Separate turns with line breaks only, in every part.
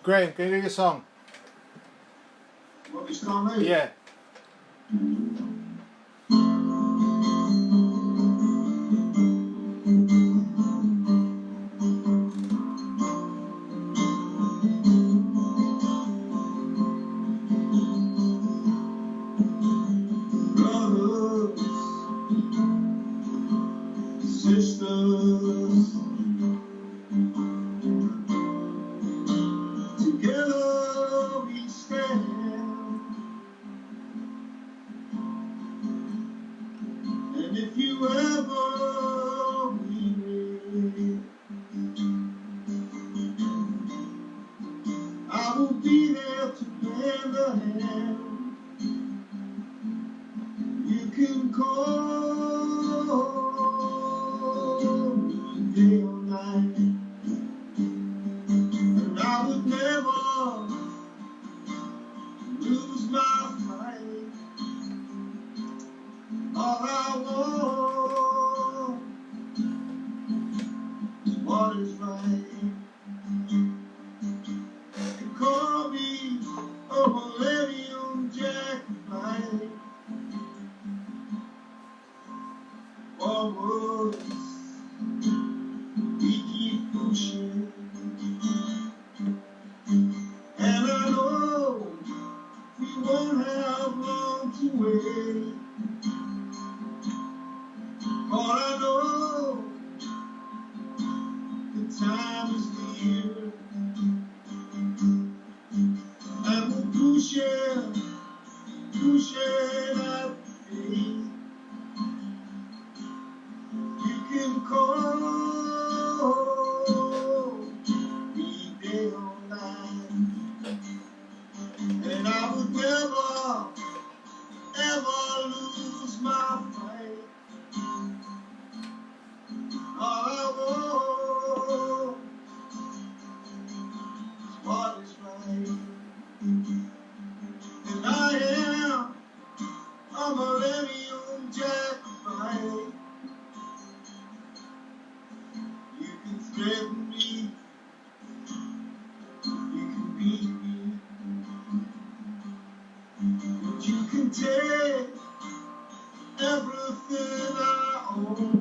Graham, can you do your song?
What we start now?
Yeah.
Brothers, sisters, together we stand. And if you ever weary, I will be there to lend a hand. You can call me day or night, and I would never lose my fight. All I want is what is right. You call me a millennium jackknife. Forwards, we keep pushing, and I know we won't have long to wait. All I know, the time is near, and we'll push it at the gate. You can call me day or night, and I would never, ever lose my fight. All I want is what is right, and I am a millennium jackknife. You can threaten me, you can beat me, but you can take everything I own.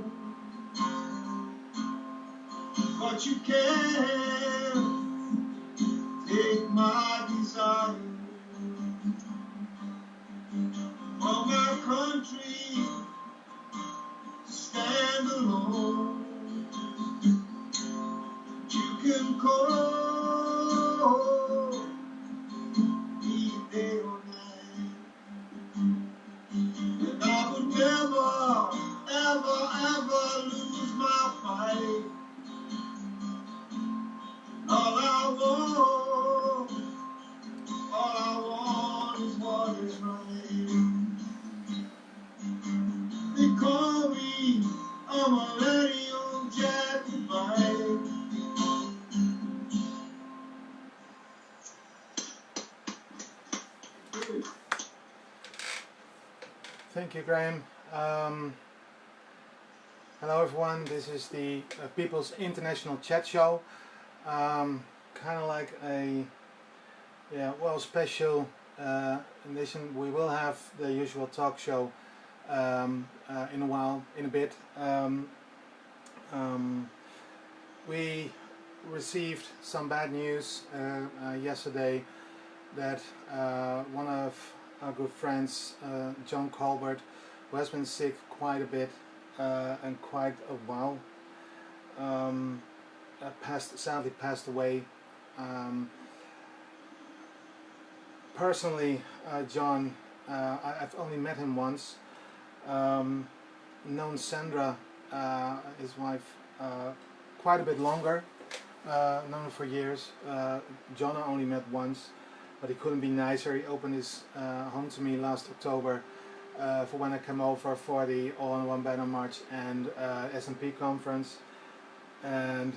But you can't take my desire for my country to stand alone. You can call me day or night, and I would never, ever lose my fight. All I want is what is right. They call me a millennium jackknife.
Thank you, Graham. Hello, everyone. This is the People's International Chat Show. Kind of like a special edition. We will have the usual talk show in a bit. We received some bad news yesterday that one of our good friends, John Colbert, who has been sick quite a bit and quite a while, sadly passed away. Personally, John, I've only met him once. Known Sandra, his wife, quite a bit longer. Known her for years. John I only met once, but he couldn't be nicer. He opened his home to me last October for when I came over for the All in One Banner March and S&P conference. And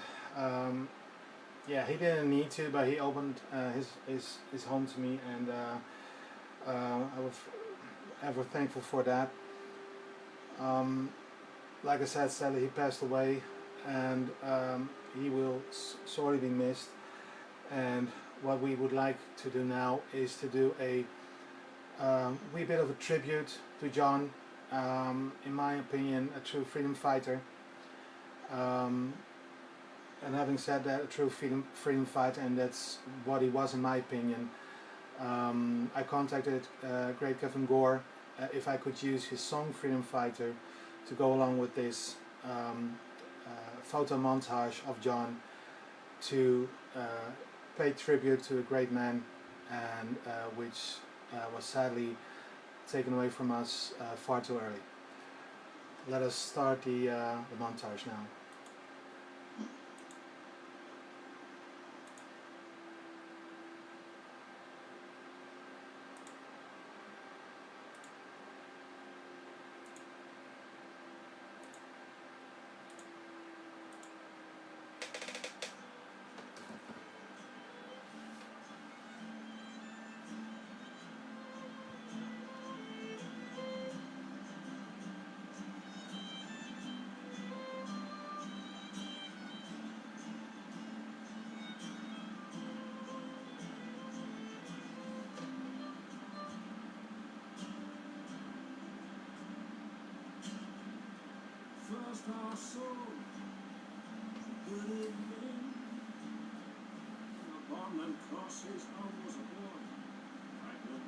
he didn't need to, but he opened his home to me, and I was ever thankful for that. Like I said, sadly he passed away, and he will sorely be missed. And what we would like to do now is to do a wee bit of a tribute to John. In my opinion, a true freedom fighter. Um, and having said that, a true freedom fighter, and that's what he was in my opinion. I contacted great Kevin Gore if I could use his song Freedom Fighter to go along with this photo montage of John to pay tribute to a great man, and which was sadly taken away from us far too early. Let us start the montage now.
First I saw the good men upon them crosses. I was a boy right then.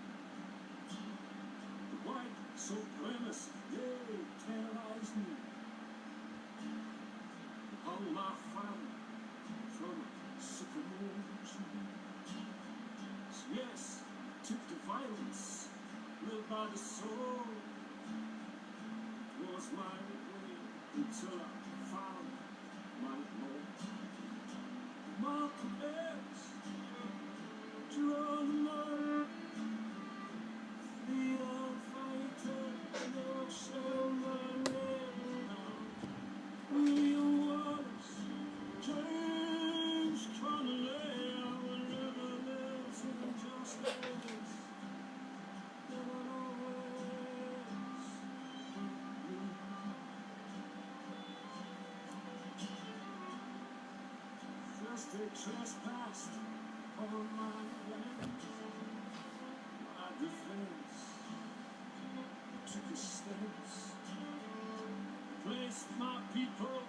The white supremacists, they terrorized me. Hung my family from a sycamore tree. Yes, took the violence, lived by the sword. Was my way until I found my Lord. Malcolm X, Geronimo, freedom fighter, no show my name now. William Wallace, James Connolly, our rebels in justice. Never always. First they trespassed on my land. My defense took a stance. Placed my people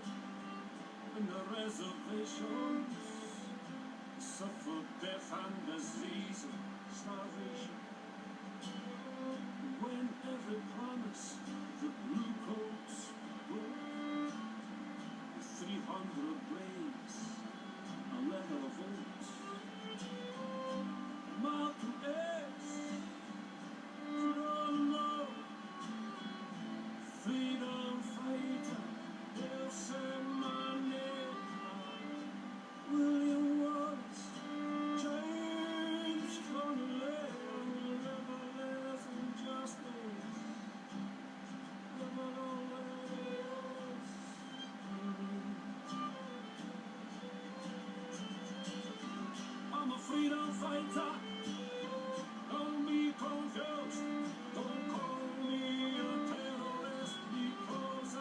in the reservations. Suffered death and disease and starvation. When every promise the blue coats broke, 300 brains, a letter of votes. Malcolm X, Geronimo, freedom fighter, they'll say my name. William Wallace, James Connolly, rebels and justice. Never always. I'm a freedom fighter. Don't be confused. Don't call me a terrorist because I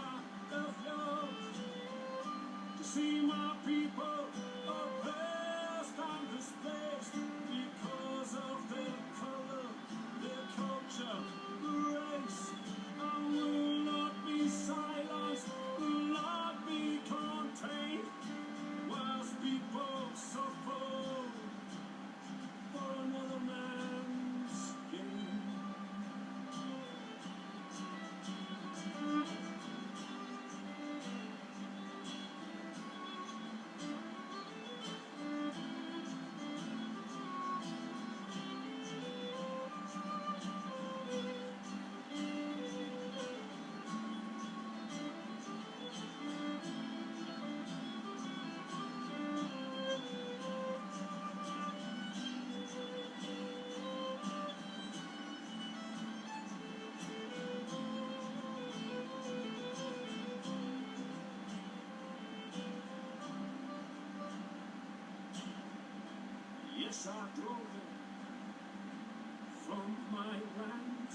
refuse to see my people oppressed and displaced because of their color, their culture, race. I will not be silenced, will not be contained, whilst people suffer for another man's gain. Yes, I drove them from my land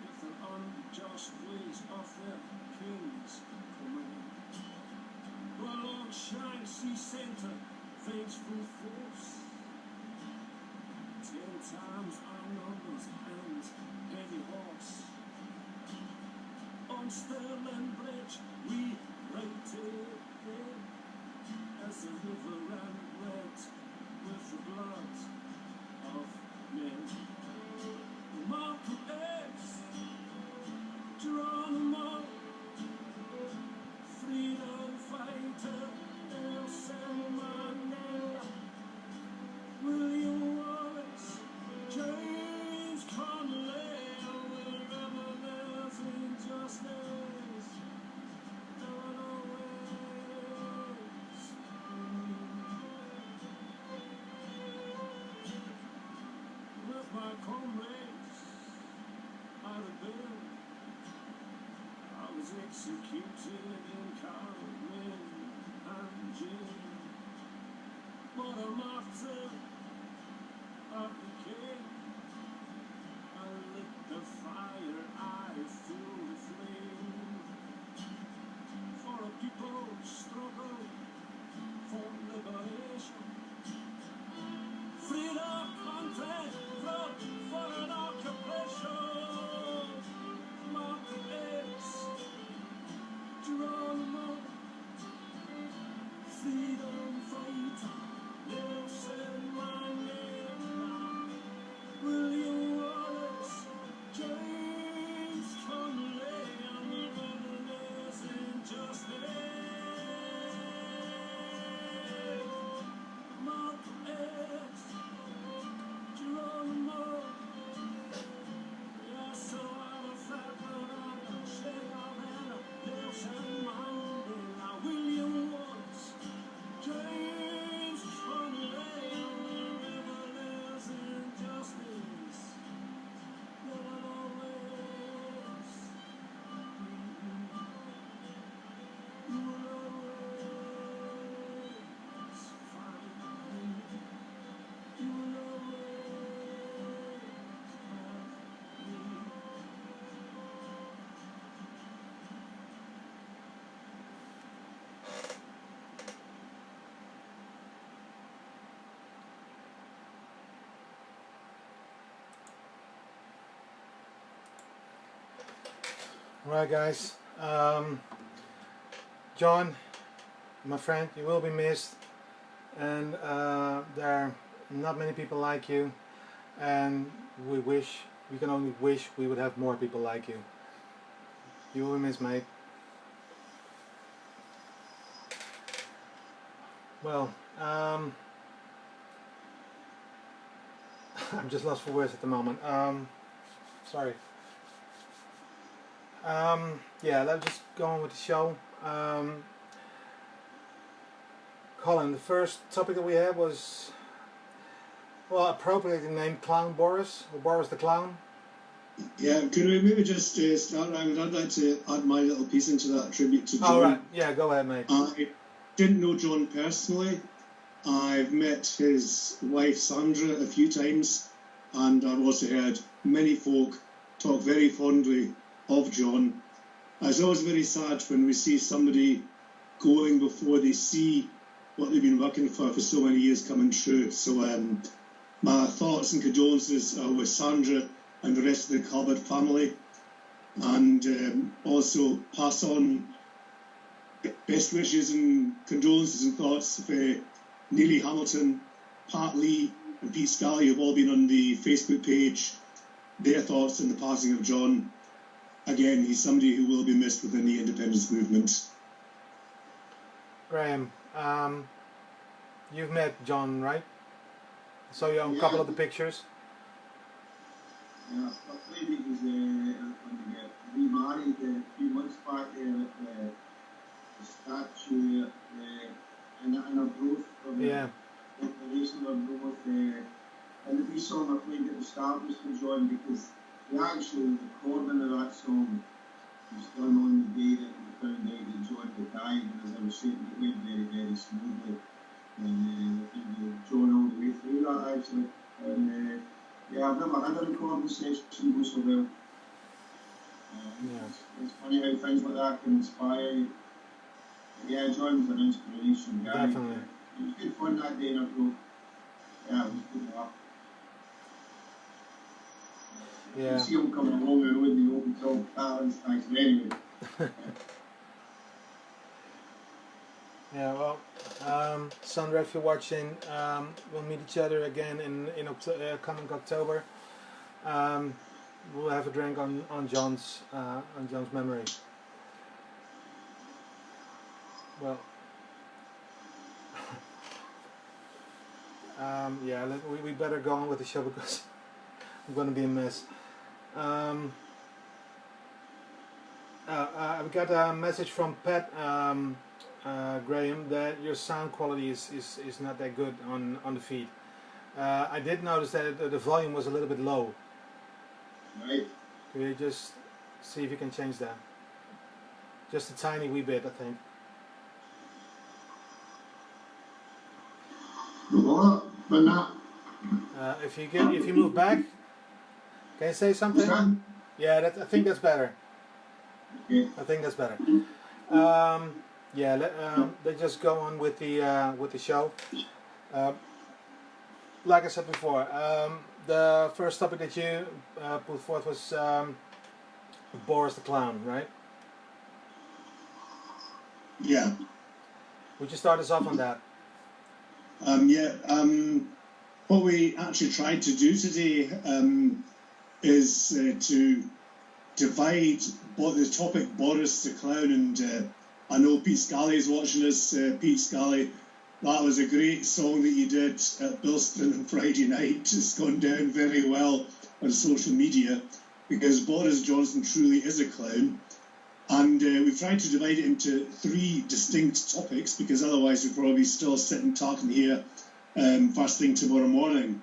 with the unjust ways of their king's command. Along Shanxi Center, vengeful force 10 times our numbers and any horse. On Stirling Bridge we waited there as the river ran red with the blood of men. Malcolm X, Geronimo, freedom fighter, Nelson Mandela, William Wallace, James Connolly, wherever there's injustice, no one always. With my comrades out of bed, I was executed in Carlin and Jim. But a martyr of the king, I lit the fire, I flew the flame. For a people struggle for liberation, freedom, country, vote for an occupation. Malcolm X, Geronimo, freedom fighter, Nelson Mandela, William Wallace, James Connolly, and the wilderness injustice. Malcolm X, Geronimo, yes, so I'm a fat man, I'm a shake of Anna, Nelson Mandela, William Wallace, James Connolly, wherever there's injustice, there will always be. You will always find me. You will always have me.
Right, guys. John, my friend, you will be missed, and there are not many people like you, and we can only wish we would have more people like you. You will be missed, mate. Well, I'm just lost for words at the moment. Sorry. Yeah, let's just go on with the show. Colin, the first topic that we had was, well, appropriately named Clown Boris, or Boris the Clown.
Yeah, could we maybe just start? I'd like to add my little piece into that tribute to John.
Oh, right. Yeah, go ahead, mate.
I didn't know John personally. I've met his wife Sandra a few times, and I've also heard many folk talk very fondly of John. It's always very sad when we see somebody going before they see what they've been working for so many years coming true. So my thoughts and condolences are with Sandra and the rest of the Colbert family, and also pass on best wishes and condolences and thoughts for Neely Hamilton, Pat Lee and Pete Scally, who've all been on the Facebook page, their thoughts on the passing of John. Again, he's somebody who will be missed within the independence movement.
Graham, you've met John, right? Saw you on a couple of the pictures.
Yeah, I played it was when we remarried a few months back there at the statue in a growth of
Yeah.
the declaration of growth. And the wee song I played at the start was for John, because the actual recording of that song was done on the day that we found out that John had died, and as I was saying, it went very, very smoothly. And I think John all the way through that actually. And yeah, I've never had a recording session go so well. It's funny how things like that can inspire you. But yeah, John was an inspiration guy.
Definitely.
It was good fun that day, and I thought, yeah, it was good to have. You
Yeah.
see them coming along the road in the open top patterns, thanks. But anyway,
Yeah, well, Sandra, if you're watching, we'll meet each other again in coming October. We'll have a drink on John's memory. Well, yeah, we better go on with the show because I'm going to be a mess. We got a message from Pat Graham that your sound quality is not that good on the feed. I did notice that the volume was a little bit low.
right?
Can you just see if you can change that? Just a tiny wee bit, I think.
But not.
If you move back, can you say something? Yeah, I think that's better.
Okay.
I think that's better. Yeah, let's just go on with the show. Like I said before, the first topic that you put forth was Boris the Clown, right?
Yeah.
Would you start us off on that?
What we actually tried to do today is to divide the topic Boris the Clown, and I know Pete Scally is watching us. Pete Scally, that was a great song that you did at Bilston on Friday night. It's gone down very well on social media because Boris Johnson truly is a clown. And we've tried to divide it into 3 distinct topics because otherwise we'd probably still sitting talking here first thing tomorrow morning.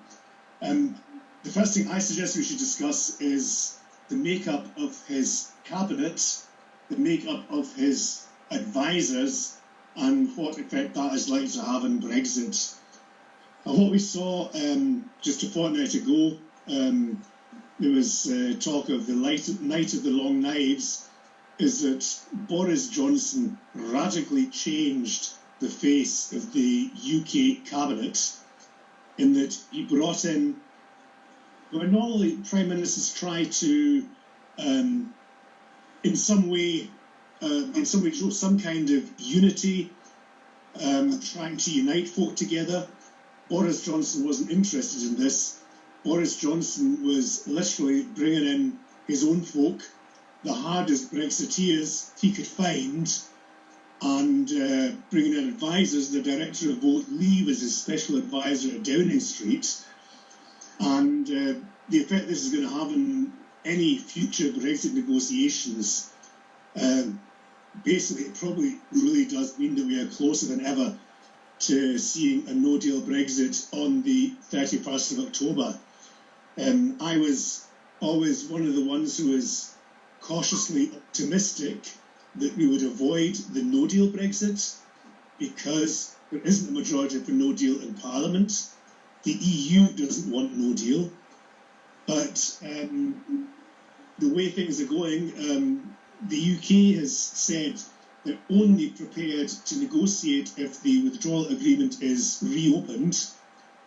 The first thing I suggest we should discuss is the makeup of his cabinet, the makeup of his advisors, and what effect that is likely to have on Brexit. And what we saw just a fortnight ago, there was talk of the Night of the Long Knives, is that Boris Johnson radically changed the face of the UK cabinet in that he brought in, where normally prime ministers try to, in some way show some kind of unity, trying to unite folk together. Boris Johnson wasn't interested in this. Boris Johnson was literally bringing in his own folk, the hardest Brexiteers he could find, and bringing in advisors. The director of Vote Lee was his special advisor at Downing Street, and the effect this is going to have on any future Brexit negotiations, basically it probably really does mean that we are closer than ever to seeing a no-deal Brexit on the 31st of October. I was always one of the ones who was cautiously optimistic that we would avoid the no-deal Brexit because there isn't a majority for no-deal in Parliament. The EU doesn't want no-deal. But the way things are going, the UK has said they're only prepared to negotiate if the withdrawal agreement is reopened,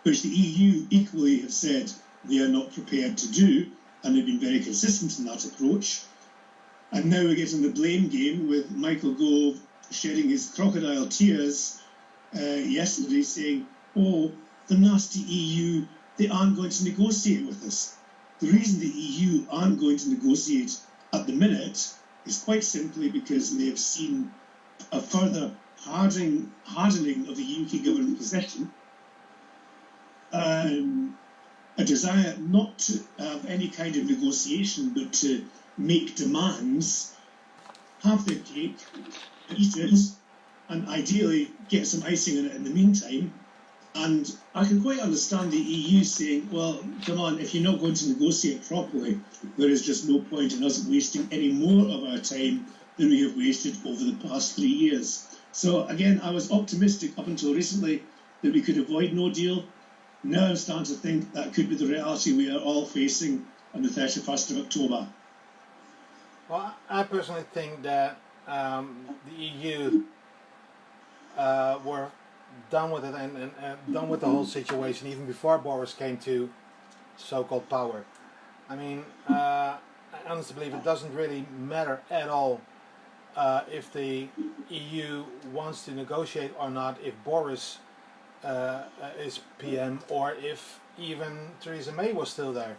which the EU equally have said they are not prepared to do, and they've been very consistent in that approach. And now we're getting the blame game with Michael Gove shedding his crocodile tears yesterday saying, oh, the nasty EU, they aren't going to negotiate with us. The reason the EU aren't going to negotiate at the minute is quite simply because they have seen a further hardening of the UK government position, a desire not to have any kind of negotiation but to make demands, have their cake, eat it, and ideally get some icing in it in the meantime. And I can quite understand the EU saying, well, come on, if you're not going to negotiate properly, there is just no point in us wasting any more of our time than we have wasted over the past 3 years. So again, I was optimistic up until recently that we could avoid no deal. Now I'm starting to think that could be the reality we are all facing on the 31st of October.
Well, I personally think that the EU were done with it and done with the whole situation even before Boris came to so-called power. I mean, I honestly believe it doesn't really matter at all if the EU wants to negotiate or not, if Boris is PM, or if even Theresa May was still there.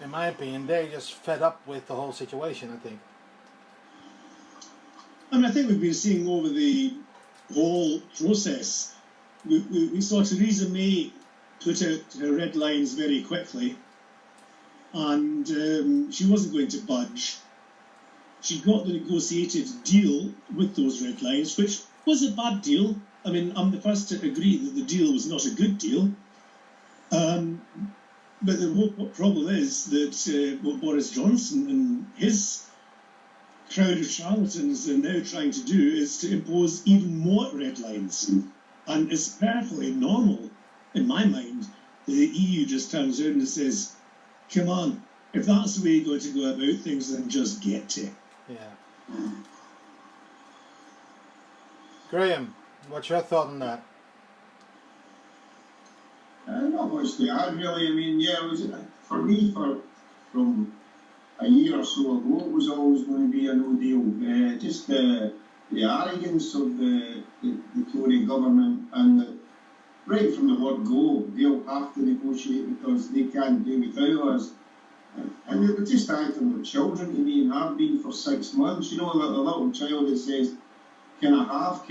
In my opinion, they're just fed up with the whole situation, I think.
And I think we've been seeing over the whole process, we saw Theresa May put out her red lines very quickly, and she wasn't going to budge. She got the negotiated deal with those red lines, which was a bad deal. I mean, I'm the first to agree that the deal was not a good deal. But the whole problem is that what Boris Johnson and his crowd of charlatans are now trying to do is to impose even more red lines. And it's perfectly normal, in my mind, that the EU just turns around and says, come on, if that's the way you're going to go about things, then just get to it.
Yeah. Graham, what's your thought on that?
Not much to add, really. I mean, yeah, it was, for me, from a year or so ago, it was always going to be a no deal. Just the arrogance of the Tory government, and right from the word go, they'll have to negotiate because they can't do without us. And they were just acting like children to me, and have been for 6 months. You know, like a little child that says, can I have,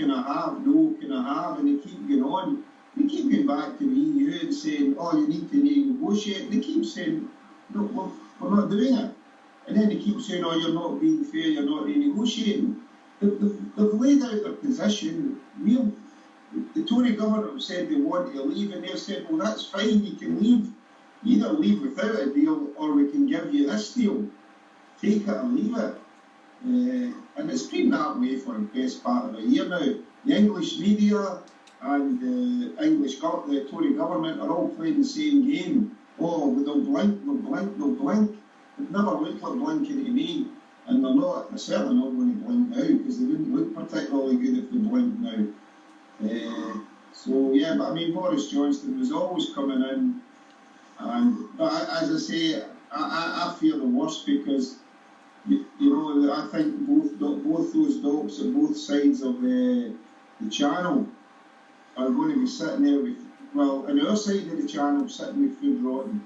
no, can I have, and they keep going on. We keep going back to the EU and saying, oh, you need to negotiate. They keep saying, no, we're not doing it. And then they keep saying, oh, you're not being fair, you're not renegotiating. They've laid out their position. The Tory government have said they want to leave, and they've said, well, that's fine, you can leave. You either leave without a deal, or we can give you this deal. Take it or leave it. And it's been that way for the best part of a year now. The English media and the Tory government are all playing the same game. Oh, they'll blink, they'll blink, they'll blink. They've never looked like blinking to me, and they're certainly not going to blink now, because they wouldn't look particularly good if they blinked now. So yeah, but I mean, Boris Johnson was always coming in, but as I say, I fear the worst, because you know, I think both those dogs on both sides of the channel are going to be sitting there with, well, on our side of the channel, sitting with food rotten.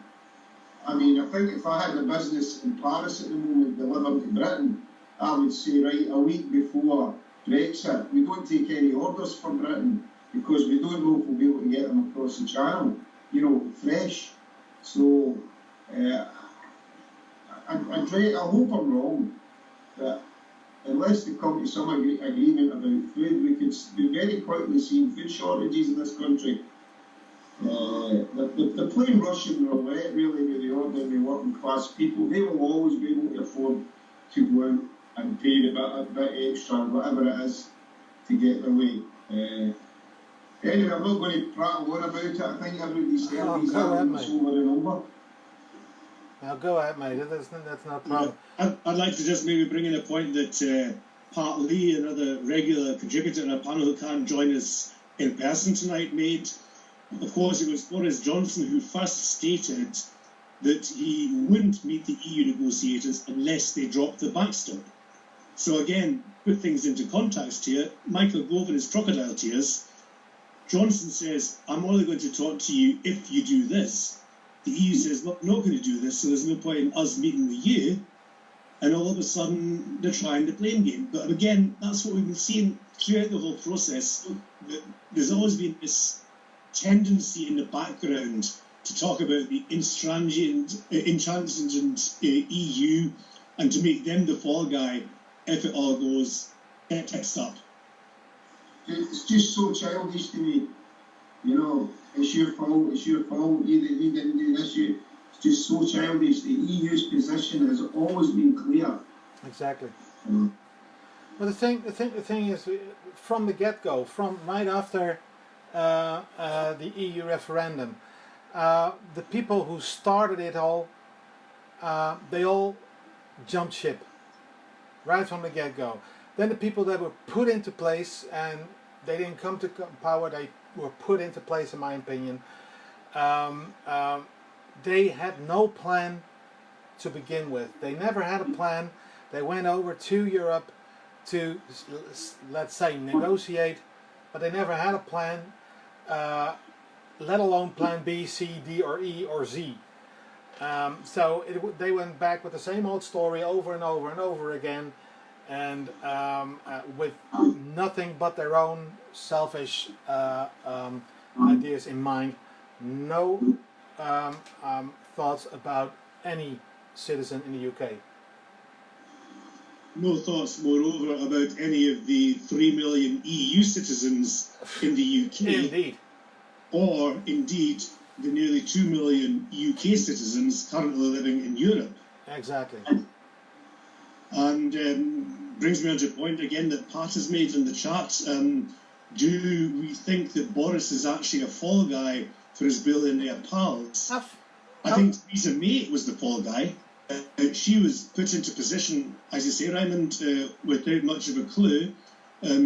I mean, I think if I had a business in Paris at the moment delivering to Britain, I would say, right, a week before Brexit, we don't take any orders from Britain, because we don't know if we'll be able to get them across the channel, you know, fresh. So, I hope I'm wrong, that unless they come to some agreement about food, we could be very quickly seeing food shortages in this country. The plain Russian roulette, really, with the ordinary working class people, they will always be able to afford to go out and pay a bit extra, whatever it is, to get their way. Anyway, I'm not going to prattle on about it. I think everybody's heard these arguments over and over.
Now go ahead, mate. That's no problem.
I'd like to just maybe bring in a point that Pat Lee, another regular contributor in our panel who can't join us in person tonight, made. Of course, it was Boris Johnson who first stated that he wouldn't meet the EU negotiators unless they dropped the backstop. So again, put things into context here. Michael Gove in his crocodile tears. Johnson says, I'm only going to talk to you if you do this. The EU says, look, not going to do this, so there's no point in us meeting with you. And all of a sudden, they're trying the blame game. But again, that's what we've been seeing throughout the whole process. There's always been this tendency in the background to talk about the intransigent EU and to make them the fall guy if it all goes tits up.
It's just so childish to me. You know, it's your fault, you didn't do this, it's just so childish. The EU's position has always been clear.
Exactly. Well, the thing is, from the get-go, from right after the EU referendum, the people who started it all, they all jumped ship right from the get-go. Then the people that were put into place, and they didn't come to power, they were put into place, in my opinion. They had no plan to begin with. They never had a plan. They went over to Europe to, let's say, negotiate, but they never had a plan, let alone plan B, C, D, or E, or Z. So they went back with the same old story over and over and over again, and with nothing but their own selfish ideas in mind. No thoughts about any citizen in the UK.
No thoughts, moreover, about any of the 3 million EU citizens in the UK.
Indeed.
Or, indeed, the nearly 2 million UK citizens currently living in Europe.
Exactly.
And brings me on to a point again that Pat has made in the chat. Do we think that Boris is actually a fall guy for his billionaire pals? I think Theresa May was the fall guy. She was put into position, as you say, Raymond, without much of a clue.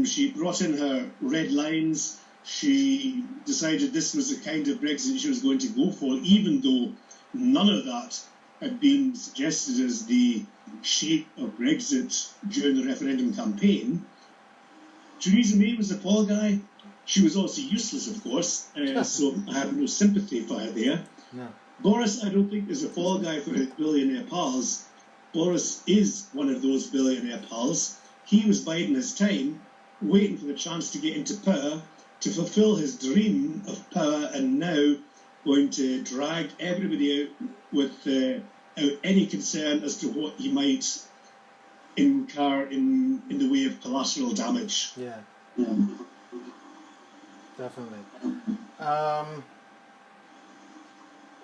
She brought in her red lines. She decided this was the kind of Brexit she was going to go for, even though none of that had been suggested as the shape of Brexit during the referendum campaign. Theresa May was the fall guy. She was also useless, of course, so I have no sympathy for her there.
No.
Boris, I don't think, is a fall guy for his billionaire pals. Boris is one of those billionaire pals. He was biding his time, waiting for the chance to get into power, to fulfil his dream of power, and now going to drag everybody out without any concern as to what he might incur in the way of collateral damage.
Yeah. Definitely.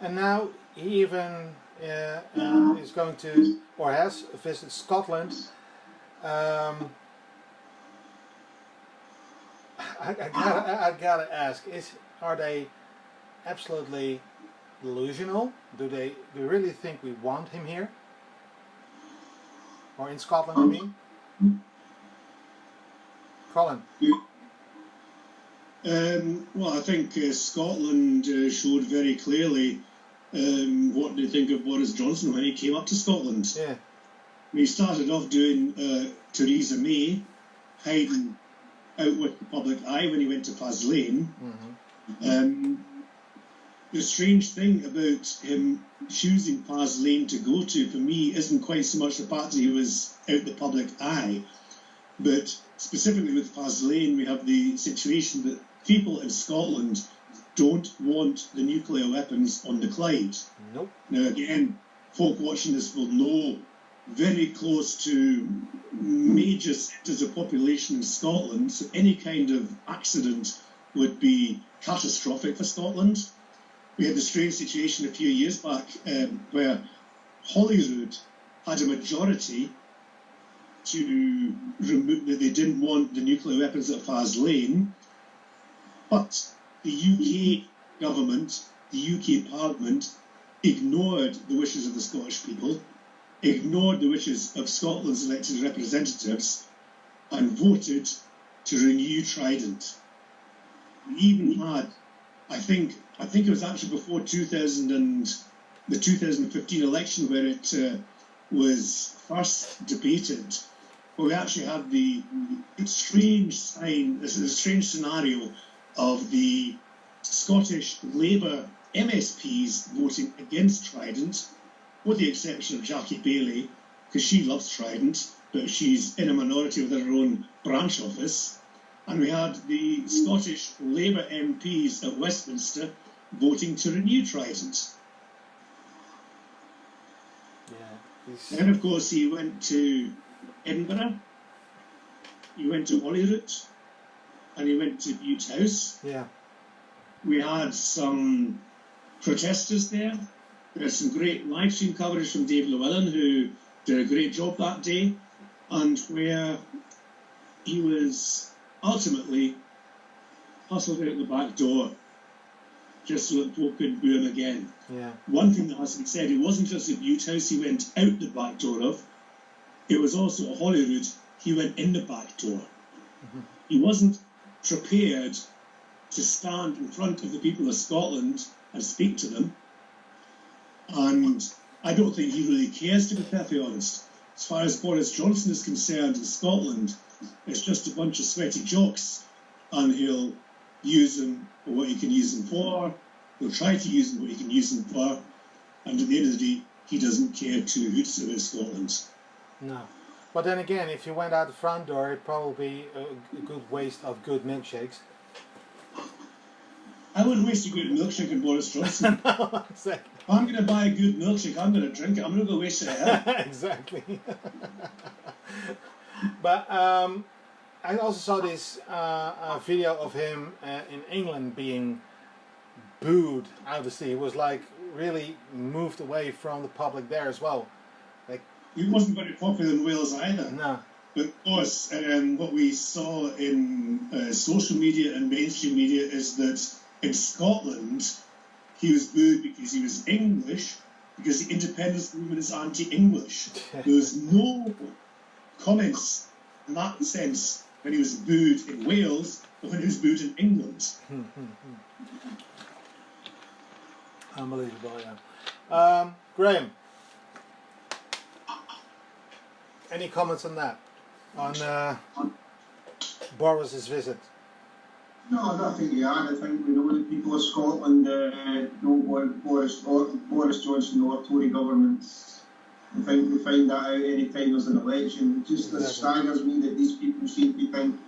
And now he even is going to, or has visited Scotland. I gotta ask: are they absolutely delusional? Do they really think we want him here, or in Scotland? I mean, Colin.
Well, I think Scotland showed very clearly what they think of Boris Johnson when he came up to Scotland.
Yeah.
He started off doing Theresa May, hiding out with the public eye when he went to Faslane.
Mm-hmm.
The strange thing about him choosing Faslane to go to, for me, isn't quite so much the fact that he was out the public eye, but specifically with Faslane, we have the situation that people in Scotland don't want the nuclear weapons on the Clyde.
Nope.
Now, again, folk watching this will know very close to major centres of population in Scotland, so any kind of accident would be catastrophic for Scotland. We had the strange situation a few years back where Holyrood had a majority to remove that they didn't want the nuclear weapons at Faslane, but the UK government, the UK Parliament, ignored the wishes of the Scottish people, ignored the wishes of Scotland's elected representatives, and voted to renew Trident. We even had, I think it was actually before the 2015 election where it was first debated, where we actually had the strange scenario of the Scottish Labour MSPs voting against Trident, with the exception of Jackie Baillie, because she loves Trident, but she's in a minority with her own branch office. And we had the Scottish Labour MPs at Westminster voting to renew Trident.
Yeah.
Then, of course, he went to Edinburgh, he went to Holyrood, and he went to Bute House.
Yeah.
We had some protesters there. There's some great live stream coverage from Dave Llewellyn, who did a great job that day, and where he was ultimately hustled out the back door just so that folk couldn't boo him again.
Yeah.
One thing that has to be said, it wasn't just the Bute House he went out the back door of, it was also a Holyrood he went in the back door.
Mm-hmm.
He wasn't prepared to stand in front of the people of Scotland and speak to them. And I don't think he really cares, to be perfectly honest. As far as Boris Johnson is concerned in Scotland, it's just a bunch of sweaty jocks, and he'll use them for what he can use them for. He'll try to use them what he can use them for, and at the end of the day, he doesn't care two hoots about Scotland.
No. But then again, if you went out the front door, it'd probably be a good waste of good milkshakes.
I wouldn't waste a good milkshake on Boris Johnson.
No, exactly.
If I'm going to buy a good milkshake, I'm going to drink it. I'm not going to waste it out.
Exactly. But I also saw this video of him in England being booed out of the sea. It was like really moved away from the public there as well. Like,
He wasn't very popular in Wales either.
no.
But of course, what we saw in social media and mainstream media is that in Scotland, he was booed because he was English, because the independence movement is anti-English. There was no comments in that sense when he was booed in Wales or when he was booed in England.
Unbelievable, yeah. Graham, any comments on that? On Boris's visit?
No, I don't think he had. I think we know the people of Scotland don't want Boris Johnson or Tory governments. I think we find that out any time there's an election. It just staggers me that these people seem to think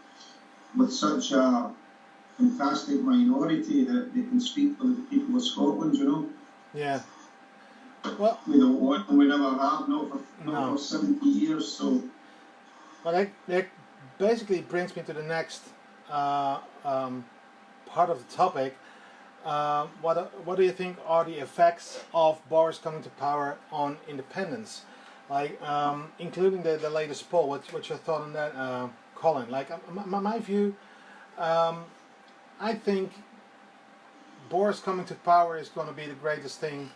with such a fantastic minority that they can speak for the people of Scotland, you know.
Yeah. Well,
We don't want them, we never have, not for 70 years, so...
Well, that basically brings me to the next part of the topic. What do you think are the effects of Boris coming to power on independence? Like, including the latest poll. What's your thought on that, Colin? Like, my view, I think Boris coming to power is going to be the greatest thing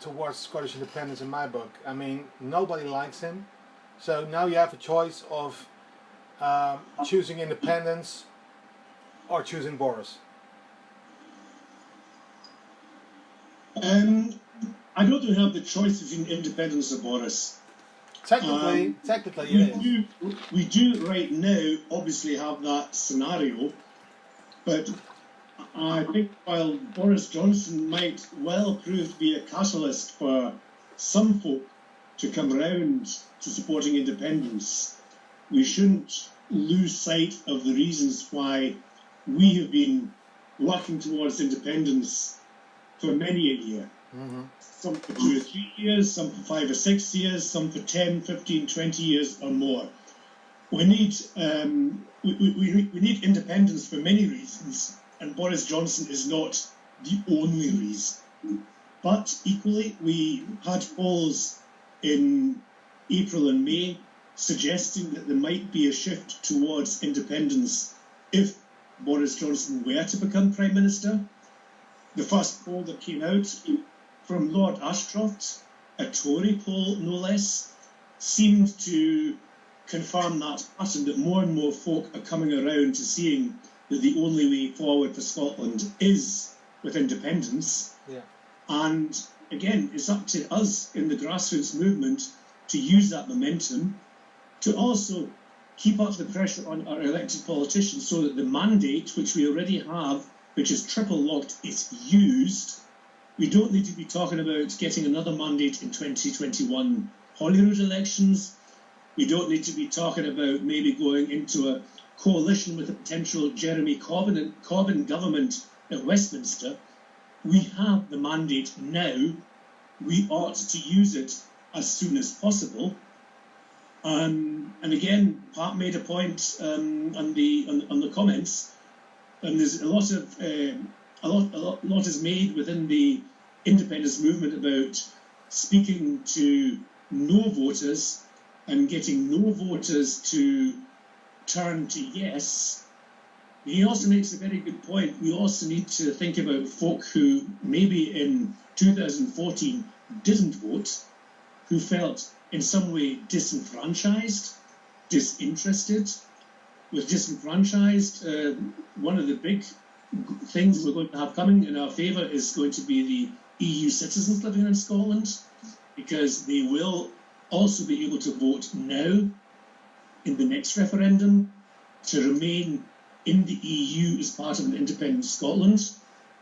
towards Scottish independence in my book. I mean, nobody likes him. So now you have a choice of choosing independence or choosing Boris.
I don't think we have the choice between independence or Boris.
Technically, it is.
We do right now obviously have that scenario, but I think while Boris Johnson might well prove to be a catalyst for some folk to come around to supporting independence, we shouldn't lose sight of the reasons why we have been working towards independence for many a year.
Mm-hmm.
Some for 2 or 3 years, some for 5 or 6 years, some for 10, 15, 20 years or more. We need we need independence for many reasons, and Boris Johnson is not the only reason. But equally, we had polls in April and May suggesting that there might be a shift towards independence if Boris Johnson were to become Prime Minister. The first poll that came out from Lord Ashcroft, a Tory poll no less, seemed to confirm that pattern, that more and more folk are coming around to seeing that the only way forward for Scotland is with independence.
Yeah.
And again, it's up to us in the grassroots movement to use that momentum to also keep up the pressure on our elected politicians so that the mandate, which we already have, which is triple locked, is used. We don't need to be talking about getting another mandate in 2021 Holyrood elections. We don't need to be talking about maybe going into a coalition with a potential Jeremy Corbyn government at Westminster. We have the mandate now. We ought to use it as soon as possible. And again, Pat made a point on the comments, and there's a lot is made within the independence movement about speaking to no voters and getting no voters to turn to yes. He also makes a very good point. We also need to think about folk who maybe in 2014 didn't vote, who felt in some way disenfranchised, disinterested. With disenfranchised, one of the big things we're going to have coming in our favour is going to be the EU citizens living in Scotland, because they will also be able to vote now in the next referendum to remain in the EU as part of an independent Scotland.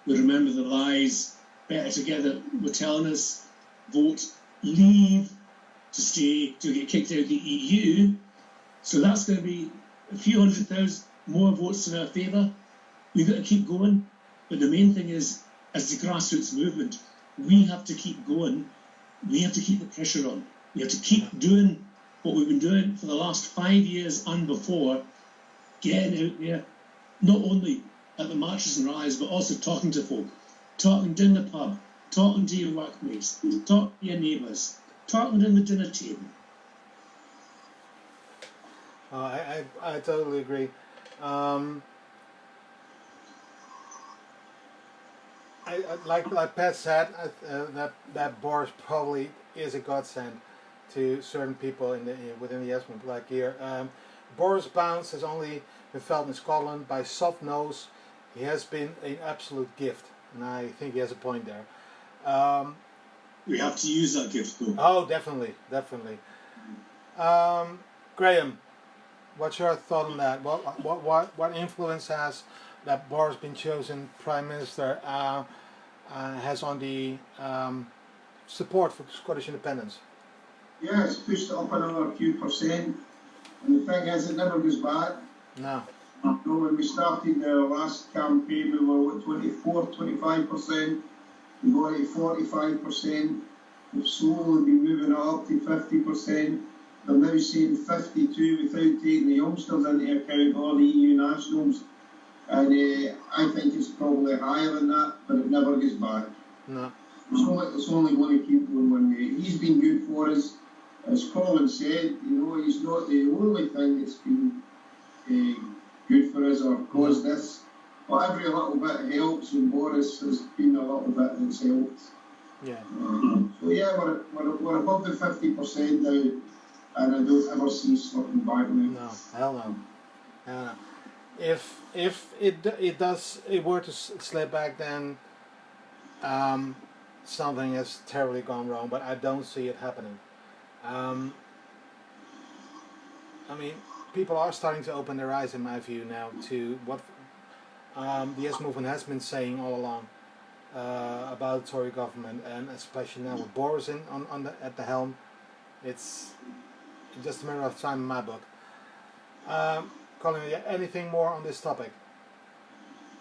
We remember the lies Better Together were telling us, vote leave to stay, to get kicked out of the EU. So that's going to be a few 100,000 more votes in our favour. We've got to keep going. But the main thing is, as the grassroots movement, we have to keep going. We have to keep the pressure on. We have to keep doing what we've been doing for the last 5 years and before, getting out there, not only at the marches and rallies, but also talking to folk, talking down the pub, talking to your workmates, talking to your neighbours, talking in the dinner table.
I totally agree. Like Pat said, that Boris probably is a godsend to certain people within the yes movement. Like here, Boris' bounce has only been felt in Scotland by soft nose. He has been an absolute gift, and I think he has a point there.
We have to use that gift, though.
Oh, definitely. Graham, what's your thought on that? What influence has that Boris been chosen Prime Minister has on the support for Scottish independence?
Yeah, it's pushed it up another few percent. And the thing is, it never goes back.
No.
You know, when we started the last campaign, we were at 24-25%. We got to 45%. We've slowly been moving it up to 50%. They're now saying 52 without taking the youngsters into account or the EU nationals. And I think it's probably higher than that, but it never goes back.
No.
It's only going to keep going one way. He's been good for us. As Colin said, you know, he's not the only thing that's been good for us or caused this. But every little bit helps, and Boris has been a little bit that's helped.
Yeah.
So yeah, we're above the 50% now, and I don't ever see slipping back now.
No, hell no. If it were to slip back, then something has terribly gone wrong. But I don't see it happening. I mean, people are starting to open their eyes, in my view, now to what the Yes movement has been saying all along about the Tory government, and especially now with Boris at the helm. It's just a matter of time in my book. Colin, anything more on this topic?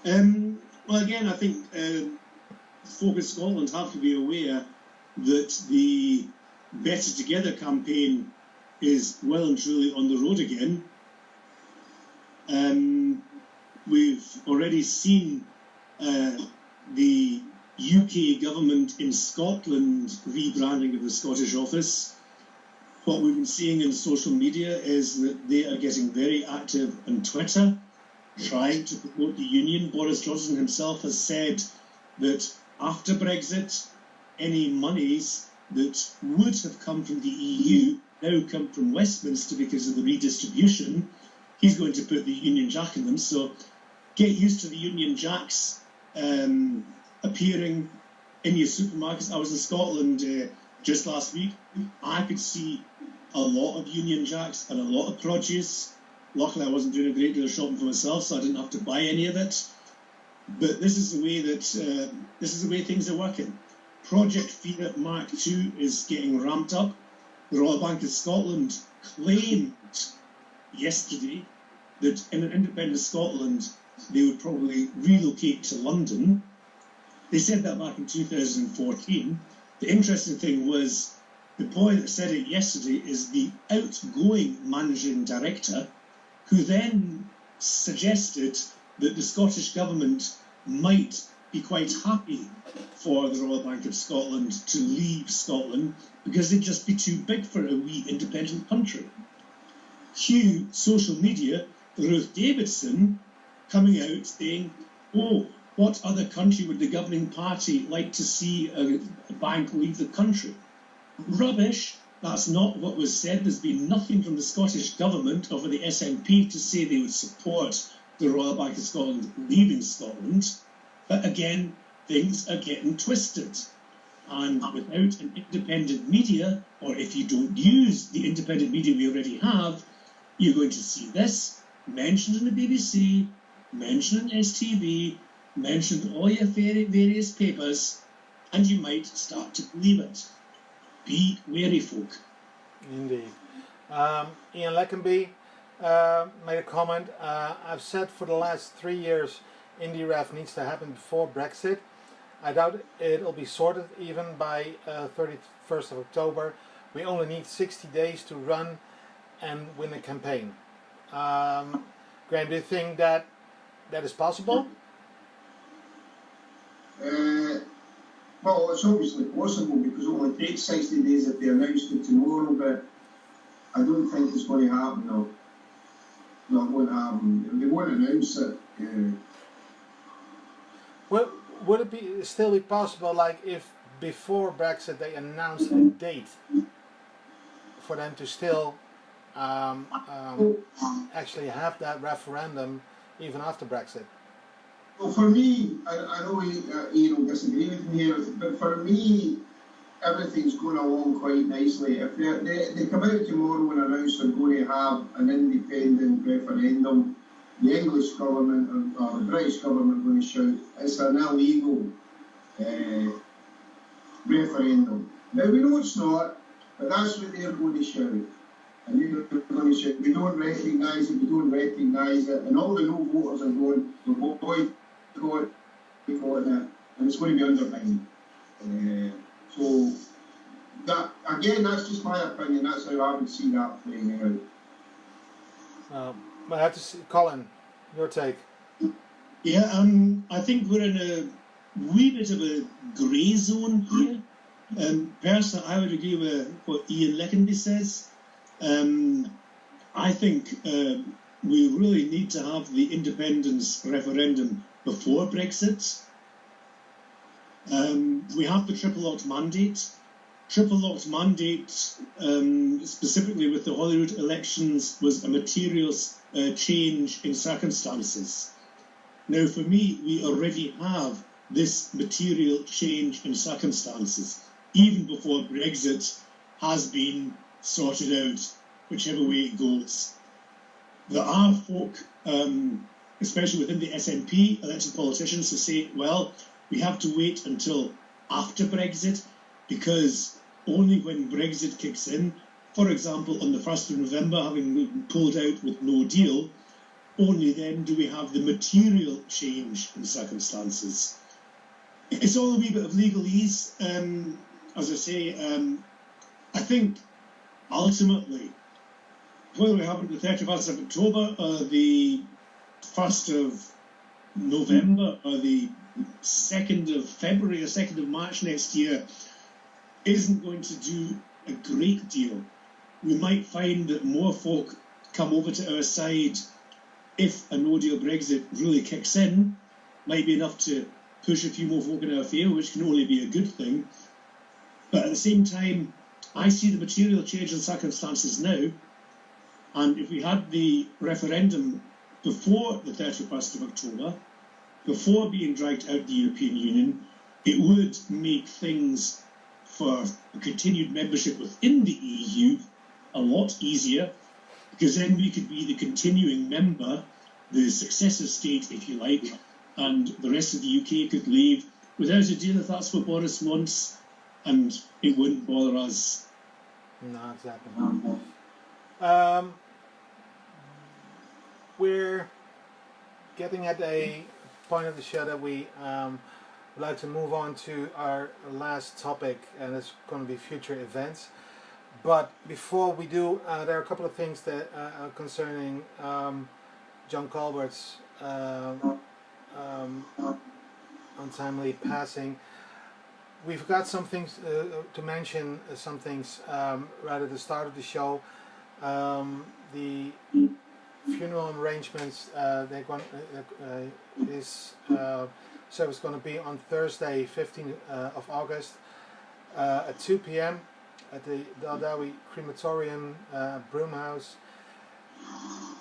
Well, again, I think folk in Scotland have to be aware that the Better Together campaign is well and truly on the road again. We've already seen the UK government in Scotland rebranding of the Scottish office. What we've been seeing in social media is that they are getting very active on Twitter, trying to promote the union. Boris Johnson himself has said that after Brexit, any monies that would have come from the EU now come from Westminster because of the redistribution. He's going to put the Union Jack in them. So get used to the Union Jacks appearing in your supermarkets. I was in Scotland just last week. I could see a lot of Union Jacks and a lot of produce. Luckily, I wasn't doing a great deal of shopping for myself, so I didn't have to buy any of it. But this is the way things are working. Project Fiat Mark II is getting ramped up. The Royal Bank of Scotland claimed yesterday that in an independent Scotland they would probably relocate to London. They said that back in 2014. The interesting thing was the boy that said it yesterday is the outgoing managing director, who then suggested that the Scottish Government might be quite happy for the Royal Bank of Scotland to leave Scotland because they'd just be too big for a wee independent country. Cue social media, Ruth Davidson coming out saying, oh, what other country would the governing party like to see a bank leave the country? Rubbish. That's not what was said. There's been nothing from the Scottish Government or from the SNP to say they would support the Royal Bank of Scotland leaving Scotland. But again, things are getting twisted.
And without an independent media, or if you don't use the independent media we already have, you're going to see this mentioned in the BBC, mentioned in STV, mentioned in all your various papers, and you might start to believe it. Be wary, folk.
Indeed. Ian Leckenby made a comment. I've said for the last 3 years IndyRef needs to happen before Brexit. I doubt it'll be sorted even by 31st of October. We only need 60 days to run and win a campaign. Graham, do you think that is possible?
Well, it's obviously possible because it only takes 60 days if they announce it tomorrow, but I don't think it's going to happen. No, not going to happen. They won't announce it.
Would it still be possible, like if before Brexit they announced a date for them to still actually have that referendum even after Brexit?
Well, for me, I know Ian will disagree with me here, but for me, everything's going along quite nicely. If they come out tomorrow and announce they're going to have an independent referendum, the English government or the British government are going to shout it's an illegal referendum. Now we know it's not, but that's what they're going to shout. And they're going to shout, we don't recognise it, we don't recognise it, and all the no voters are going, we're boycotting it, and it's going to be undermined. So that again, that's just my opinion. That's how I would see that playing out.
I have to see, Colin, your take.
Yeah, I think we're in a wee bit of a grey zone here. Personally, I would agree with what Ian Leckenby says. I think we really need to have the independence referendum before Brexit. We have the triple locked mandate. Triple locked mandate, specifically with the Holyrood elections, was a material change in circumstances. Now, for me, we already have this material change in circumstances, even before Brexit has been sorted out, whichever way it goes. There are folk, especially within the SNP, elected politicians, who say, well, we have to wait until after Brexit, because only when Brexit kicks in, for example, on the 1st of November, having been pulled out with no deal, only then do we have the material change in circumstances. It's all a wee bit of legalese. As I say, I think ultimately, whether we happen the 31st of October or the 1st of November or the 2nd of February or 2nd of March next year isn't going to do a great deal. We might find that more folk come over to our side if a no-deal Brexit really kicks in, might be enough to push a few more folk in our favour, which can only be a good thing. But at the same time, I see the material change in circumstances now, and if we had the referendum before the 31st of October, before being dragged out of the European Union, it would make things for a continued membership within the EU a lot easier, because then we could be the continuing member, the successor state, if you like, and the rest of the UK could leave without a deal if that's what Boris wants, and it wouldn't bother us.
No, exactly. We're getting at a point of the show that we would like to move on to our last topic, and it's going to be future events. But before we do, there are a couple of things that are concerning John Colbert's untimely passing. We've got some things to mention, some things right at the start of the show. The funeral arrangements, his service is going to be on Thursday, 15th of August at 2 p.m. at the Daldawi Crematorium, Broomhouse,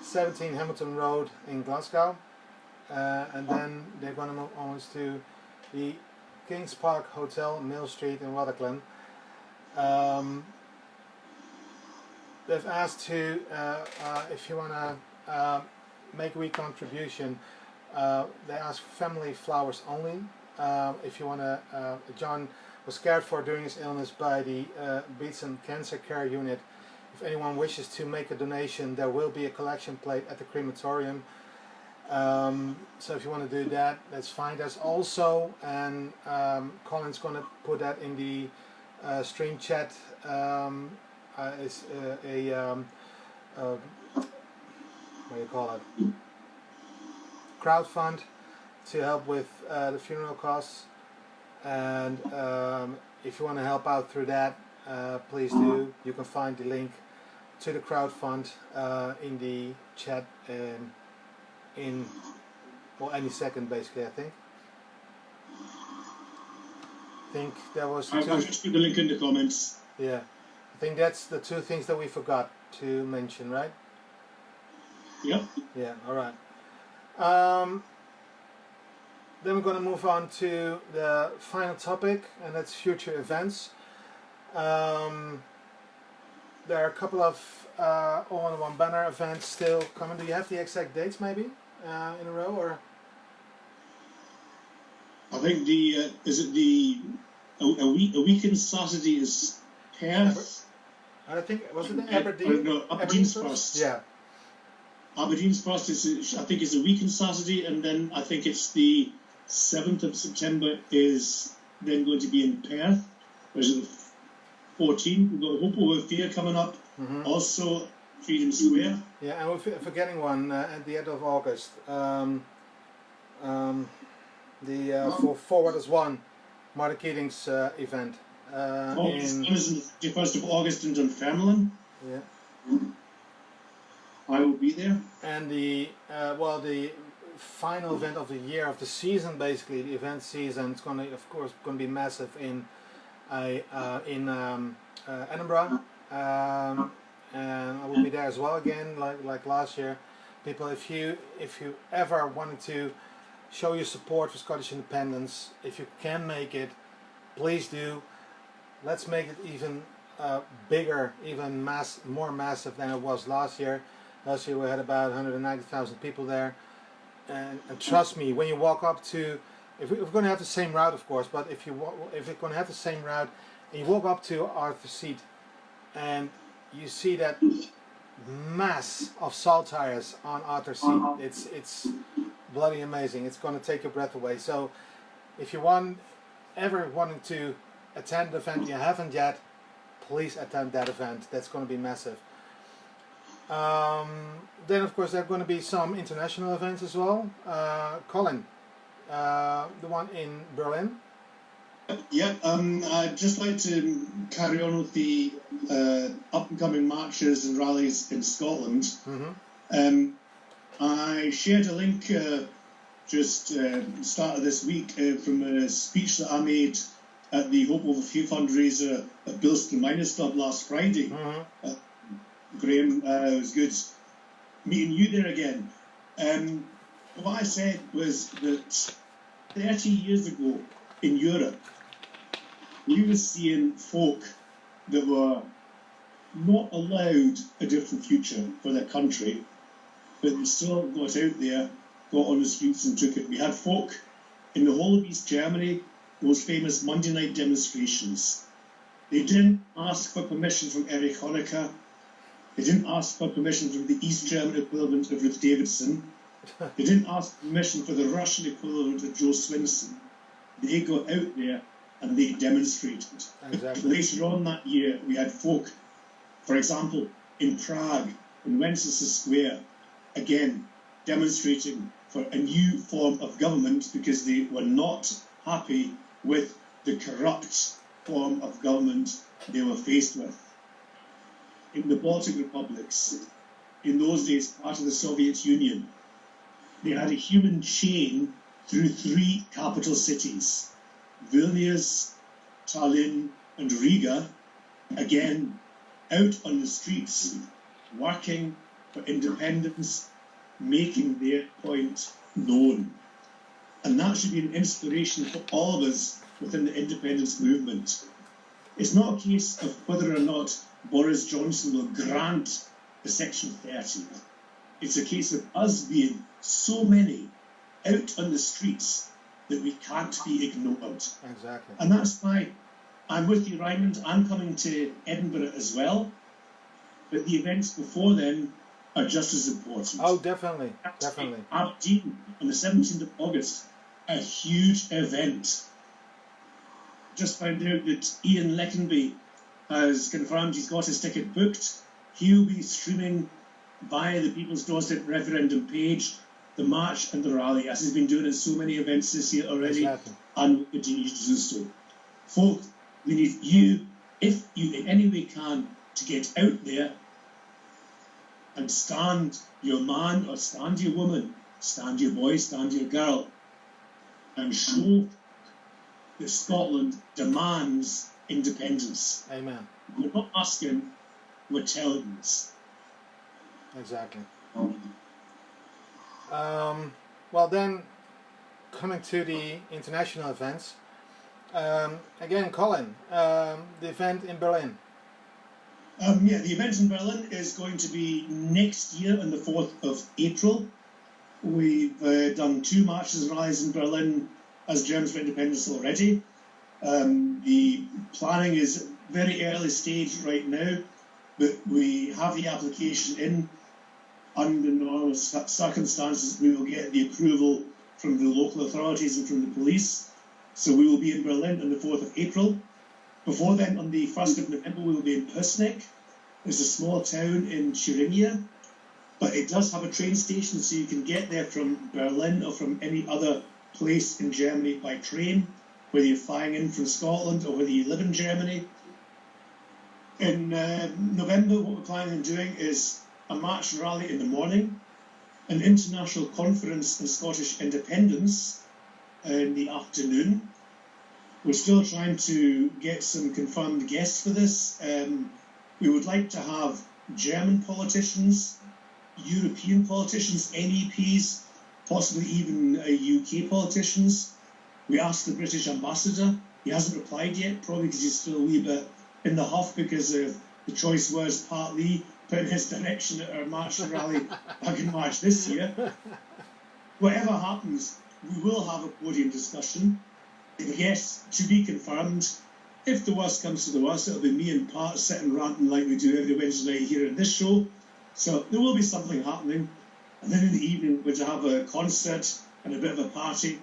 17 Hamilton Road in Glasgow. And then they're going to move on to the Kings Park Hotel, Mill Street in Waterglen. They've asked to, if you want to make a wee contribution, they ask family flowers only. If you want to, John was cared for during his illness by the Beatson Cancer Care Unit. If anyone wishes to make a donation, there will be a collection plate at the crematorium. So if you want to do that, that's fine. There's also, and Colin's going to put that in the stream chat, is what do you call it? Crowd fund to help with the funeral costs. And if you want to help out through that, please do. You can find the link to the crowd fund in the chat in any second, basically. I think there was
I'll just put the link in the comments.
Yeah, I think that's the two things that we forgot to mention, right?
Yep.
Yeah. All right. Then we're going to move on to the final topic, and that's future events. There are a couple of all-in-one banner events still coming. Do you have the exact dates, maybe, in a row, or?
I think a weekend Saturday is Perth.
I think was it the Aberdeen?
No, Aberdeen's first.
Yeah.
Aberdeen's first is I think it's a weekend Saturday, and then I think it's the 7th of September is then going to be in Perth. There's the 14th. We've got Hopo Fair coming up.
Mm-hmm.
Also Freedom Square.
Yeah, and we're forgetting one at the end of August. The for Forward as One, Martin Keating's event.
One is the 1st of August in Dunfermline.
Yeah.
I will be there.
And the final event of the year, of the season, basically the event season, it's going to, of course, going to be massive in Edinburgh, and I will be there as well again, like last year. People, if you ever wanted to show your support for Scottish independence, if you can make it, please do. Let's make it even bigger, even more massive than it was last year. Last year we had about 190,000 people there, and trust me, when you walk up to, if we're going to have the same route, of course, but if we're going to have the same route, and you walk up to Arthur's Seat, and you see that mass of saltires on Arthur's Seat, it's bloody amazing. It's going to take your breath away. So, if you ever wanted to attend the event you haven't yet, please attend that event. That's going to be massive. Then of course there are going to be some international events as well. Colin, the one in Berlin.
Yeah, I'd just like to carry on with the up and coming marches and rallies in Scotland.
Mm-hmm.
I shared a link just start of this week from a speech that I made at the Hope of a Few fundraiser at Bilston Miners Club last Friday.
Mm-hmm.
Graham, it was good meeting you there again. What I said was that 30 years ago in Europe, we were seeing folk that were not allowed a different future for their country, but they still got out there, got on the streets and took it. We had folk in the whole of East Germany, those famous Monday night demonstrations. They didn't ask for permission from Erich Honecker. They didn't ask for permission from the East German equivalent of Ruth Davidson. They didn't ask permission for the Russian equivalent of Joe Swinson. They got out there and they demonstrated.
Exactly.
Later on that year, we had folk, for example, in Prague, in Wenceslas Square, again, demonstrating for a new form of government because they were not happy with the corrupt form of government they were faced with. In the Baltic republics, in those days part of the Soviet Union, they had a human chain through 3 capital cities, Vilnius, Tallinn and Riga, again out on the streets, working for independence, making their point known. And that should be an inspiration for all of us within the independence movement. It's not a case of whether or not Boris Johnson will grant the Section 30. It's a case of us being so many out on the streets that we can't be ignored.
Exactly.
And that's why I'm with you, Raymond. I'm coming to Edinburgh as well. But the events before then are just as important.
Oh, definitely. Definitely.
Aberdeen on the 17th of August, a huge event. Just found out that Ian Leckenby has confirmed he's got his ticket booked. He'll be streaming via the People's Doorstep referendum page the march and the rally, as he's been doing in so many events this year already,
Exactly.
and will continue to do so. Folks, we need you, if you in any way can, to get out there and stand your man or stand your woman, stand your boy, stand your girl, and show that Scotland demands independence.
Amen.
We're not asking, we're telling us.
Exactly. Well, then, coming to the international events, again, Colin, the event in Berlin.
The event in Berlin is going to be next year on the 4th of April. We've done 2 marches and rallies in Berlin as Germans for independence already. The planning is very early stage right now, but we have the application in. Under normal circumstances, we will get the approval from the local authorities and from the police. So we will be in Berlin on the 4th of April. Before then, on the 1st of November, we will be in Püssneck. It's a small town in Thuringia, but it does have a train station, so you can get there from Berlin or from any other place in Germany by train, whether you're flying in from Scotland or whether you live in Germany. In November, what we're planning on doing is a march and rally in the morning, an international conference on Scottish independence in the afternoon. We're still trying to get some confirmed guests for this. We would like to have German politicians, European politicians, MEPs, possibly even UK politicians. We asked the British ambassador. He hasn't replied yet, probably because he's still a wee bit in the huff because of the choice words Pat Lee put in his direction at our march and rally back in March this year. Whatever happens, we will have a podium discussion. Yes, to be confirmed. If the worst comes to the worst, it'll be me and Pat sitting ranting like we do every Wednesday night here at this show. So there will be something happening. And then in the evening, we're to have a concert and a bit of a party,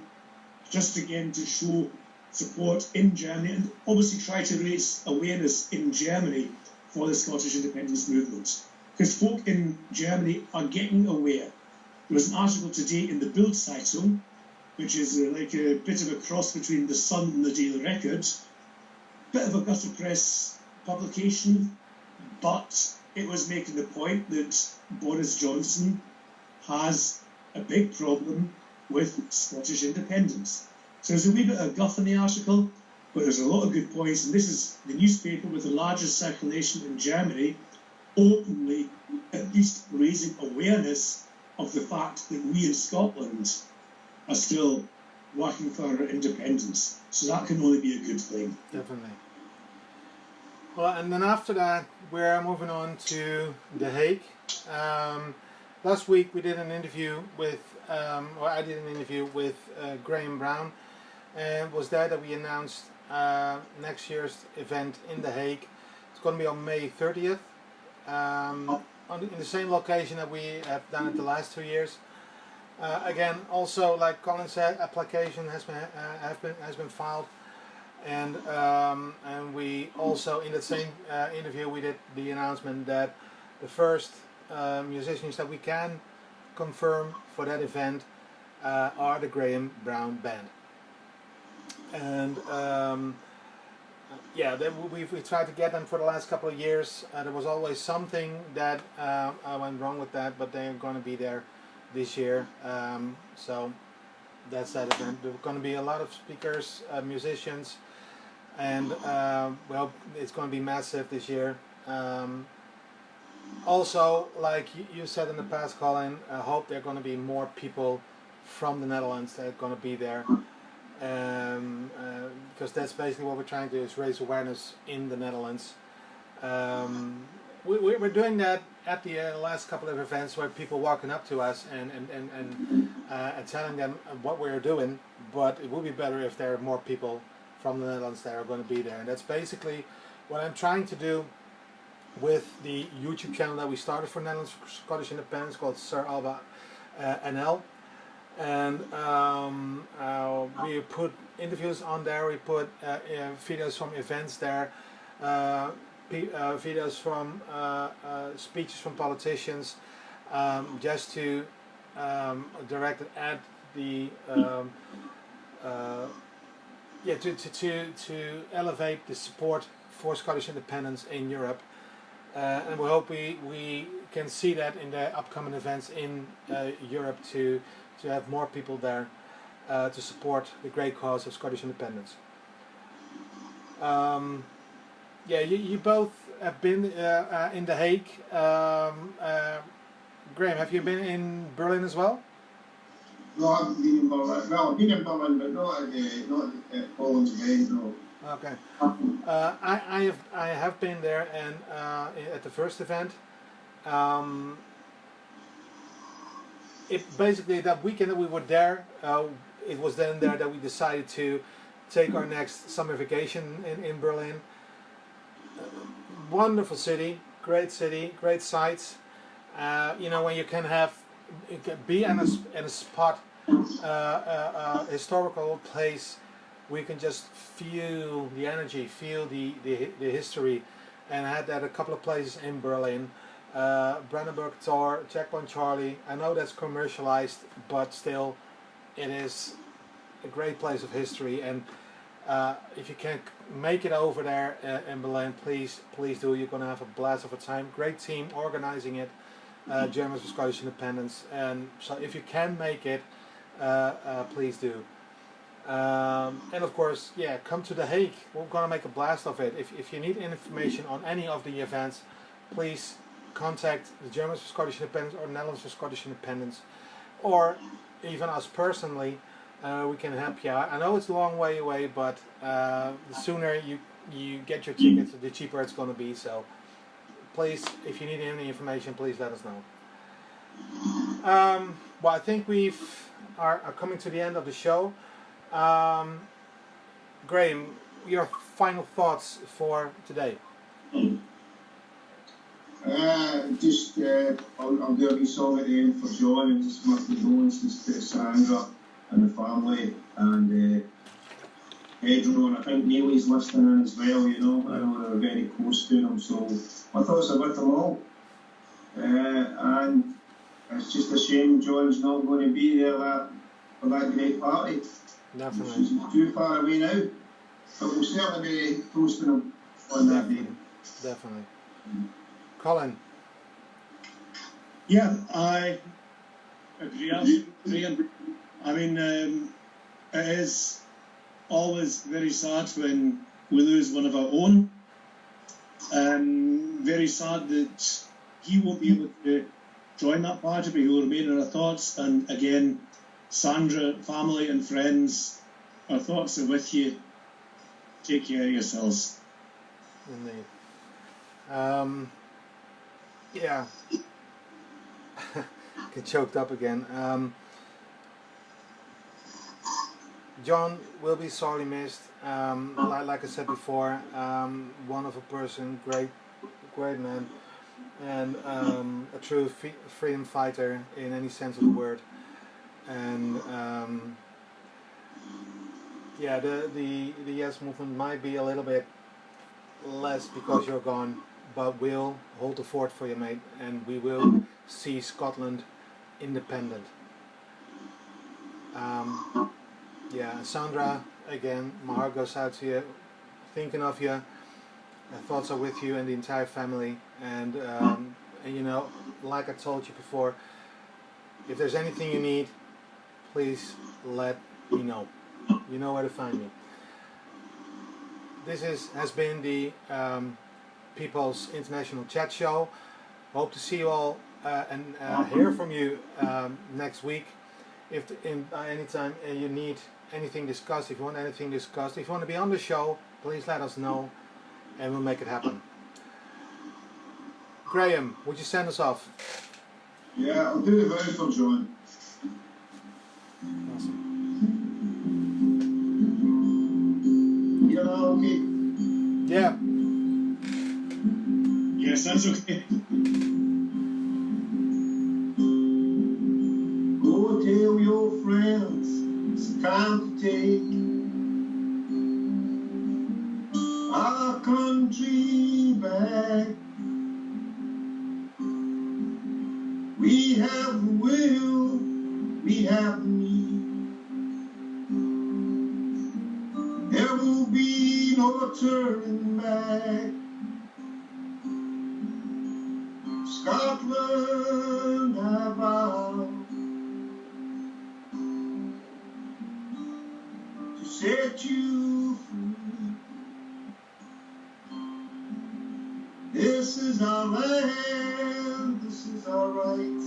just again to show support in Germany and obviously try to raise awareness in Germany for the Scottish independence movement. Because folk in Germany are getting aware. There was an article today in the Bild Zeitung, which is like a bit of a cross between the Sun and the Daily Record. Bit of a gutter press publication, but it was making the point that Boris Johnson has a big problem with Scottish independence. So there's a wee bit of guff in the article, but there's a lot of good points, and this is the newspaper with the largest circulation in Germany, openly at least raising awareness of the fact that we in Scotland are still working for our independence. So that can only be a good thing.
Definitely. Well, and then after that, we're moving on to The Hague. Last week we did an interview with, or I did an interview with Graham Brown, and it was there that we announced next year's event in The Hague. It's going to be on May 30th, in the same location that we have done it the last 2 years. Again, also like Colin said, application has been filed, and we also in the same interview we did the announcement that the first musicians that we can confirm for that event are the Graham Brown Band, and we tried to get them for the last couple of years. There was always something that went wrong with that, but they're going to be there this year, so that's that event. There are going to be a lot of speakers, musicians, and it's going to be massive this year. Also, like you said in the past, Colin, I hope there are going to be more people from the Netherlands that are going to be there. because that's basically what we're trying to do, is raise awareness in the Netherlands. We're doing that at the last couple of events, where people walking up to us and telling them what we're doing. But it would be better if there are more people from the Netherlands that are going to be there, and that's basically what I'm trying to do with the YouTube channel that we started for Netherlands for Scottish Independence, called Sir Alba NL. And we put interviews on there, we put videos from events there, videos from speeches from politicians, just to direct it at the to elevate the support for Scottish independence in Europe, and we hope we can see that in the upcoming events in Europe, to have more people there to support the great cause of Scottish independence. You both have been in The Hague. Graham, have you been in Berlin as well?
No, I haven't been in Berlin. Well, I've been in Berlin, but not at Collins Bay, no.
Okay. I have been there, and at the first event. It basically, that weekend that we were there, it was then there that we decided to take our next summer vacation in Berlin. Wonderful city, great sights. When you can be in a spot, a historical place, we can just feel the energy, feel the history, and I had that a couple of places in Berlin. Brandenburg Tor, Checkpoint Charlie. I know that's commercialized, but still, it is a great place of history. And if you can make it over there in Berlin, please do. You're gonna have a blast of a time. Great team organizing it, Germans for Scottish Independence. And so, if you can make it, please do. And of course, come to The Hague. We're gonna make a blast of it. If you need information on any of the events, please contact the Germans for Scottish Independence or Netherlands for Scottish Independence, or even us personally. We can help you out. I know it's a long way away, but the sooner you get your tickets, the cheaper it's going to be. So please, if you need any information, please let us know. Well, I think we are coming to the end of the show. Graham, your final thoughts for today?
I'll do a wee song at the end for John, and just my condolences to Sandra and the family, and Pedro, and I think Neely's listening in as well. I know they're very close to him, so my thoughts are with them all. And it's just a shame John's not going to be there for that great party.
Definitely.
He's too far away now, but we'll certainly be toasting him on that day.
Definitely. Colin.
Yeah, I agree. I mean, it is always very sad when we lose one of our own. Very sad that he won't be able to join that party, but he will remain in our thoughts. And again, Sandra, family and friends, our thoughts are with you. Take care of yourselves.
Indeed. Get choked up again. John will be sorely missed. Like I said before, wonderful person, great man, and a true freedom fighter in any sense of the word. And the Yes movement might be a little bit less because you're gone, but we'll hold the fort for you, mate, and we will see Scotland independent. Sandra, again, my heart goes out to you, thinking of you. My thoughts are with you and the entire family, and like I told you before, if there's anything you need, please let me know. You know where to find me. This has been the People's International Chat Show. Hope to see you all and hear from you next week. If any time you need anything discussed, if you want anything discussed, if you want to be on the show, please let us know and we'll make it happen. Graham, would you send us off?
Yeah, I'll do the vow for John.
Awesome.
You're not okay?
Yeah.
Yes, that's okay.
Go tell your friends it's time to take our country back. We have the will, we have the need. There will be no turning back. Scotland, I vow to set you free. This is our land, this is our right.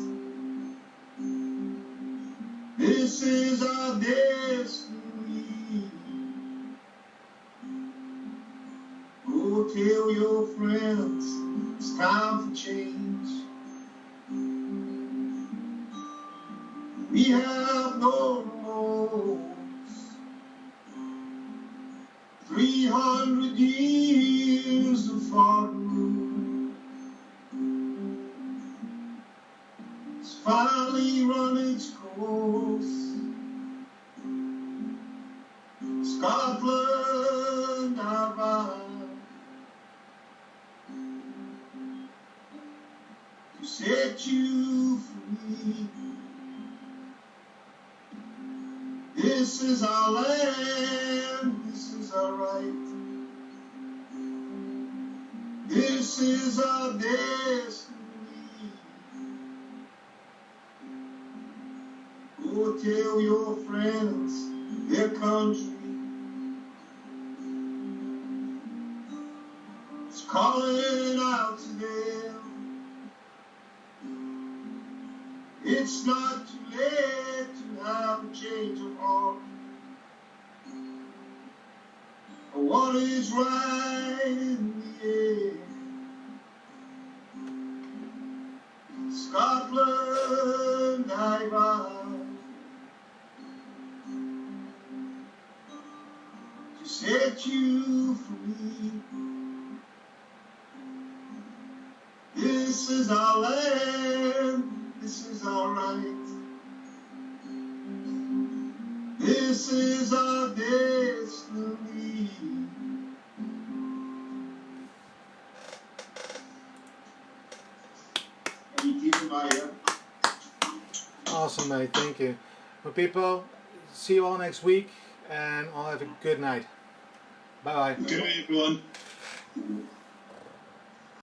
This is our destiny. Go tell your friends it's time for change. We have no remorse. 300 years of fighting it's finally run its course. Scotland, I vow to set you free. This is our land, this is our right. This is our destiny. Go tell your friends their country is calling out to them. It's not too late to have a change of heart. For what is right in the end. Scotland, I vow to set you free. This is our land, this is our right. This is our destiny. And you keep in mind,
Awesome, mate. Thank you. Well, people, see you all next week and all have a good night. Bye bye.
Good night, everyone.